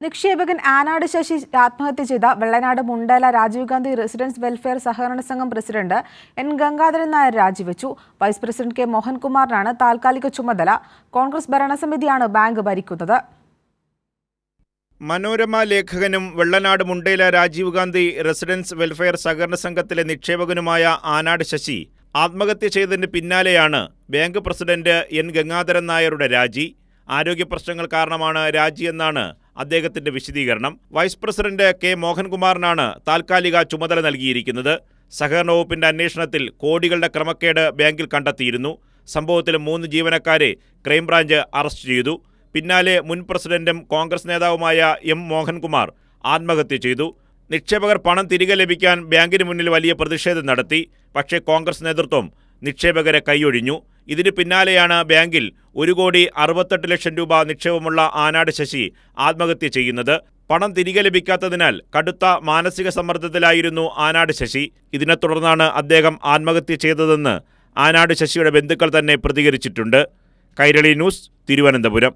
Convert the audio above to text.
നിക്ഷേപകൻ ആനാട് ശശി ആത്മഹത്യ ചെയ്ത Vellanad Mundela Rajeev Gandhi residence welfare സഹകരണ സംഘം പ്രസിഡന്റ് എൻ ഗംഗാധരൻ നായർ രാജിവെച്ചു. വൈസ് പ്രസിഡന്റ് കെ മോഹൻകുമാറിനാണ് താൽക്കാലിക ചുമതല. കോൺഗ്രസ് ഭരണസമിതിയാണ് ബാങ്ക് ഭരിക്കുന്നത്. മനോരമ ലേഖകനും വെള്ളനാട് മുണ്ടേല രാജീവ് ഗാന്ധി റെസിഡൻസ് വെൽഫെയർ സഹകരണ സംഘത്തിലെ നിക്ഷേപകനുമായ ആനാട് ശശി ആത്മഹത്യ ചെയ്തതിന് പിന്നാലെയാണ് ബാങ്ക് പ്രസിഡന്റ് എൻ ഗംഗാധരൻ നായരുടെ രാജി. ആരോഗ്യ പ്രശ്നങ്ങൾ കാരണമാണ് രാജിയെന്നാണ് അദ്ദേഹത്തിന്റെ വിശദീകരണം. വൈസ് പ്രസിഡന്റ് കെ മോഹൻകുമാറിനാണ് താൽക്കാലിക ചുമതല നൽകിയിരിക്കുന്നത്. സഹകരണ വകുപ്പിന്റെ അന്വേഷണത്തിൽ കോടികളുടെ ക്രമക്കേട് ബാങ്കിൽ കണ്ടെത്തിയിരുന്നു. സംഭവത്തിൽ 3 ജീവനക്കാരെ ക്രൈംബ്രാഞ്ച് അറസ്റ്റ് ചെയ്തു. പിന്നാലെ മുൻ പ്രസിഡന്റും കോൺഗ്രസ് നേതാവുമായ എം മോഹൻകുമാർ ആത്മഹത്യ ചെയ്തു. നിക്ഷേപകർ പണം തിരികെ ലഭിക്കാൻ ബാങ്കിന് മുന്നിൽ വലിയ പ്രതിഷേധം നടത്തി. പക്ഷേ കോൺഗ്രസ് നേതൃത്വം നിക്ഷേപകരെ കൈയൊഴിഞ്ഞു. ഇതിന് പിന്നാലെയാണ് ബാങ്കിൽ 1,68 ലക്ഷം രൂപ നിക്ഷേപമുള്ള ആനാട് ശശി ആത്മഹത്യ ചെയ്യുന്നത്. പണം തിരികെ ലഭിക്കാത്തതിനാൽ കടുത്ത മാനസിക സമ്മർദ്ദത്തിലായിരുന്നു ആനാട് ശശി. ഇതിനെ തുടർന്നാണ് അദ്ദേഹം ആത്മഹത്യ ചെയ്തതെന്ന് ആനാട് ശശിയുടെ ബന്ധുക്കൾ തന്നെ പ്രതികരിച്ചിട്ടുണ്ട്. കൈരളി ന്യൂസ്, തിരുവനന്തപുരം.